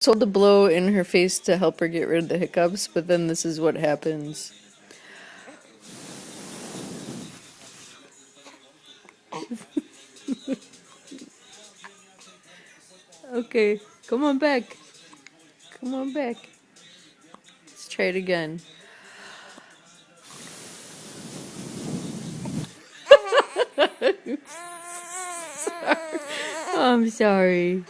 told to blow in her face to help her get rid of the hiccups, but then this is what happens. Okay, come on back. Come on back. Let's try it again. I'm sorry.